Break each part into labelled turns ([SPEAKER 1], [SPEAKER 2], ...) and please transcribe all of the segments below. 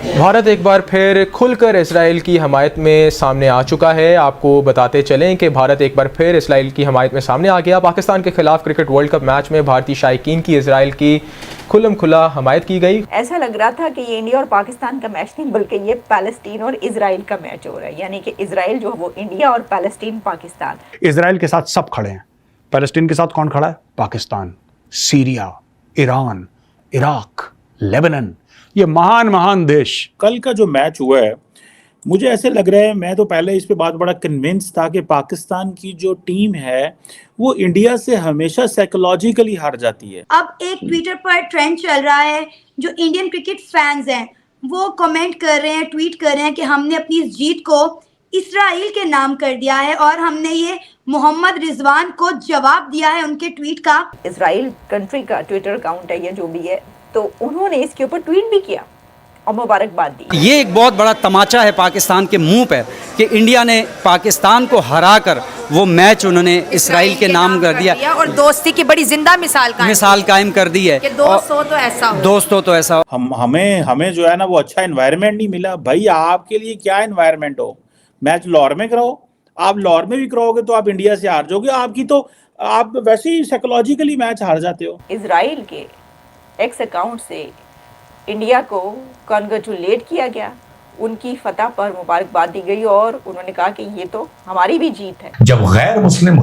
[SPEAKER 1] بھارت ایک بار پھر کھل کر اسرائیل کی حمایت میں سامنے آ چکا ہے. آپ کو بتاتے چلیں کہ بھارت ایک بار پھر اسرائیل کی حمایت میں سامنے آ گیا. پاکستان کے خلاف کرکٹ ورلڈ کپ میچ میں بھارتی شائقین کی اسرائیل کی کھلم کھلا حمایت کی گئی.
[SPEAKER 2] ایسا لگ رہا تھا کہ یہ انڈیا اور پاکستان کا میچ نہیں بلکہ یہ پیلسٹین اور اسرائیل کا میچ ہو رہا ہے. یعنی کہ اسرائیل جو ہے وہ انڈیا اور پیلسٹین پاکستان.
[SPEAKER 3] اسرائیل کے ساتھ سب کھڑے ہیں. پیلسٹین کے ساتھ کون کھڑا ہے؟ پاکستان، سیریا، ایران، عراق، لیبنان، یہ مہان دیش.
[SPEAKER 4] کل کا جو میچ ہوا ہے مجھے ایسے لگ رہا ہے، میں تو پہلے اس پہ بات بڑا کنونس تھا کہ پاکستان کی جو ٹیم ہے وہ انڈیا سے ہمیشہ سائیکولوجیکلی ہار جاتی ہے.
[SPEAKER 5] اب ایک ٹویٹر پر ٹرینڈ چل رہا ہے، جو انڈین کرکٹ فینز ہیں وہ کمنٹ کر رہے ہیں، ٹویٹ کر رہے ہیں کہ ہم نے اپنی اس جیت کو اسرائیل کے نام کر دیا ہے اور ہم نے یہ محمد رضوان کو جواب دیا ہے ان کے ٹویٹ کا.
[SPEAKER 2] اسرائیل کنٹری کا ٹویٹر اکاؤنٹ ہے یا جو بھی ہے، تو انہوں نے اس کے اوپر ٹویٹ بھی کیا اور مبارکباد دی.
[SPEAKER 6] یہ ایک بہت بڑا تماچا ہے پاکستان کے منہ پہ کہ انڈیا نے پاکستان کو ہرا کر وہ میچ انہوں نے اسرائیل کے نام کر دیا
[SPEAKER 7] اور دوستی کی بڑی زندہ مثال
[SPEAKER 6] قائم کر دی ہے
[SPEAKER 7] کہ دوست ہو تو ایسا ہو.
[SPEAKER 6] دوست ہو تو ایسا ہو.
[SPEAKER 4] ہمیں جو ہے نا وہ اچھا انوائرمنٹ نہیں ملا. بھائی آپ کے لیے کیا انوائرمنٹ ہو؟ میچ لاہور میں کراؤ. آپ لاہور میں بھی کراؤ گے تو آپ انڈیا سے ہار جاؤ گے. آپ کی تو آپ ویسے ہی سائیکولوجیکلی میچ ہار جاتے ہو.
[SPEAKER 2] اسرائیل کے ایکس اکاؤنٹ سے انڈیا کو کنگریچولیٹ کیا گیا، ان کی فتح پر مبارکباد دی گئی اور انہوں نے کہا کہ یہ تو ہماری بھی جیت ہے.
[SPEAKER 8] جب غیر مسلم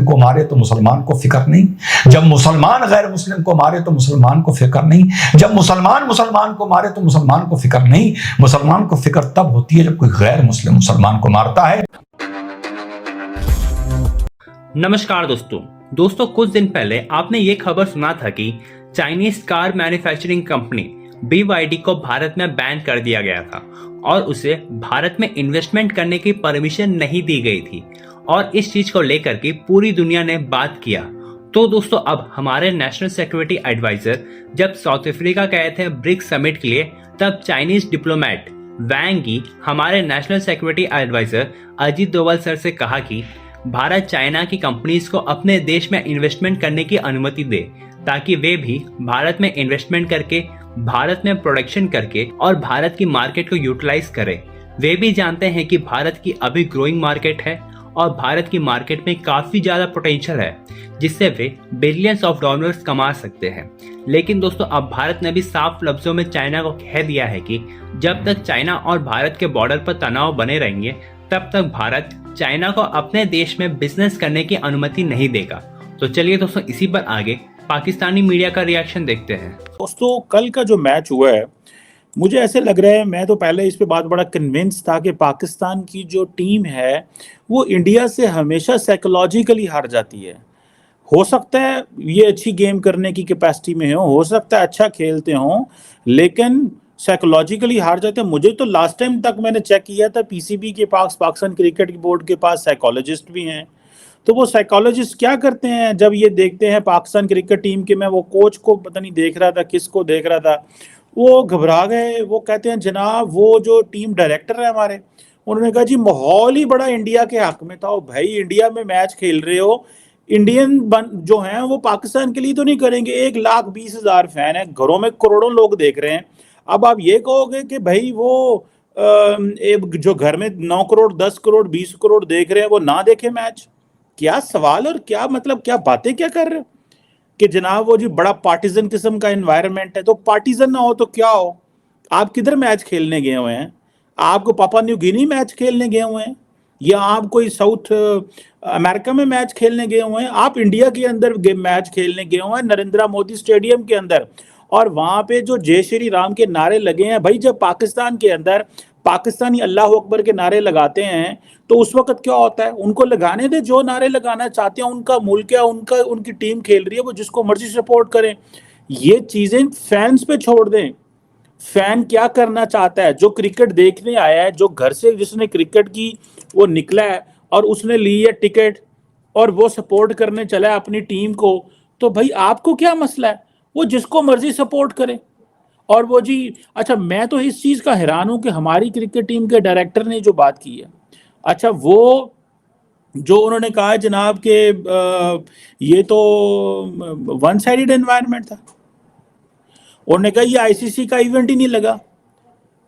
[SPEAKER 8] کو مارے تو مسلمان کو فکر نہیں. جب مسلمان غیر مسلم کو مارے تو مسلمان کو فکر نہیں. جب مسلمان کو مارے تو مسلمان کو فکر نہیں. مسلمان کو فکر تب ہوتی ہے جب کوئی غیر مسلمان کو مارتا ہے.
[SPEAKER 9] نمسکار دوستوں کچھ دن پہلے آپ نے یہ خبر سنا تھا کہ Chinese car manufacturing company BYD کو بھارت میں بین کر دیا گیا تھا اور اسے بھارت میں انویسٹمنٹ کرنے کی پرمیشن نہیں دی گئی تھی، اور اس چیز کو لے کر کے پوری دنیا نے بات کیا. تو دوستوں اب ہمارے نیشنل سیکورٹی ایڈوائزر جب ساؤتھ افریقہ گئے تھے برکس سمٹ کے لیے، تب چائنیز ڈپلومیٹ وینگ یی ہمارے national security advisor Ajit Doval سر سے کہا کہ بھارت چائنا کی کمپنیز کو اپنے دیش میں انویسٹمنٹ کرنے کی انومتی دے تاکہ وہ بھی بھارت میں انویسٹمنٹ کر کے، بھارت میں پروڈکشن کر کے اور بھارت کی مارکیٹ کو یوٹیلائز کرے. وہ بھی جانتے ہیں کہ بھارت کی ابھی گروئنگ مارکیٹ ہے اور بھارت کی مارکیٹ میں کافی زیادہ پوٹینشل ہے جس سے وہ بلینز آف ڈالرز کما سکتے ہیں. لیکن دوستوں اب بھارت نے بھی صاف لفظوں میں چائنا کو کہہ دیا ہے کہ جب تک چائنا اور بھارت کے بارڈر پر تناؤ بنے رہیں گے تب تک بھارت چائنا کو اپنے دیش میں بزنس کرنے کی انومتی نہیں دے گا. تو چلیے دوستوں اسی پر آگے پاکستانی میڈیا کا ریاکشن دیکھتے ہیں.
[SPEAKER 4] دوستوں کل کا جو میچ ہوا ہے مجھے ایسے لگ رہا ہے، میں تو پہلے اس پہ بات بڑا کنونس تھا کہ پاکستان کی جو ٹیم ہے وہ انڈیا سے ہمیشہ سائیکولوجیکلی ہار جاتی ہے. ہو سکتا ہے یہ اچھی گیم کرنے کی کیپیسٹی میں ہو سکتا ہے اچھا کھیلتے ہوں، لیکن سائیکولوجیکلی ہار جاتے ہیں. مجھے تو لاسٹ ٹائم تک میں نے چیک کیا تھا PCB کے پاس، پاکستان کرکٹ بورڈ کے پاس سائیکولوجسٹ بھی ہیں. تو وہ سائیکالوجسٹ کیا کرتے ہیں جب یہ دیکھتے ہیں پاکستان کرکٹ ٹیم کے، میں وہ کوچ کو پتہ نہیں دیکھ رہا تھا کس کو دیکھ رہا تھا، وہ گھبرا گئے. وہ کہتے ہیں جناب وہ جو ٹیم ڈائریکٹر ہے ہمارے، انہوں نے کہا جی ماحول ہی بڑا انڈیا کے حق میں تھا. بھائی انڈیا میں میچ کھیل رہے ہو، انڈین جو ہیں وہ پاکستان کے لیے تو نہیں کریں گے. 1,20,000 فین ہیں، گھروں میں کروڑوں لوگ دیکھ رہے ہیں. اب آپ یہ کہو گے کہ بھائی وہ جو گھر میں 9 کروڑ 10 کروڑ 20 کروڑ دیکھ رہے ہیں وہ نہ دیکھیں میچ؟ کیا سوال اور کیا مطلب کیا باتیں کیا کر رہے ہو کہ جناب وہ جی بڑا پارٹیزن قسم کا انوائرمنٹ ہے. تو پارٹیزن نہ ہو تو کیا ہو؟ آپ کدھر میچ کھیلنے گئے ہوئے ہیں؟ آپ کو پاپا نیو گینی میچ کھیلنے گئے ہوئے ہیں یا آپ کوئی ساؤتھ امریکہ میں میچ کھیلنے گئے ہوئے ہیں؟ آپ انڈیا کے اندر میچ کھیلنے گئے ہوئے ہیں نریندرا مودی اسٹیڈیم کے اندر، اور وہاں پہ جو جے شری رام کے نعرے لگے ہیں. بھائی جب پاکستان کے اندر پاکستانی اللہ اکبر کے نعرے لگاتے ہیں تو اس وقت کیا ہوتا ہے؟ ان کو لگانے دے، جو نعرے لگانا چاہتے ہیں، ان کا ملک ہے، ان کی ٹیم کھیل رہی ہے، وہ جس کو مرضی سپورٹ کریں. یہ چیزیں فینس پہ چھوڑ دیں. فین کیا کرنا چاہتا ہے؟ جو کرکٹ دیکھنے آیا ہے، جو گھر سے جس نے کرکٹ کی وہ نکلا ہے اور اس نے لی ہے ٹکٹ اور وہ سپورٹ کرنے چلا ہے اپنی ٹیم کو، تو بھائی آپ کو کیا مسئلہ ہے؟ وہ جس کو مرضی سپورٹ کرے. اور وہ جی اچھا میں تو اس چیز کا حیران ہوں کہ ہماری کرکٹ ٹیم کے ڈائریکٹر نے جو بات کی ہے، اچھا وہ جو انہوں نے کہا ہے جناب کہ یہ تو ون سائیڈڈ انوائرمنٹ تھا. انہوں نے کہا یہ ICC کا ایونٹ ہی نہیں لگا.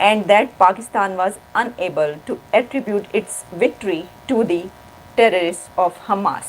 [SPEAKER 2] and that Pakistan was unable to attribute its victory to the terrorists of Hamas।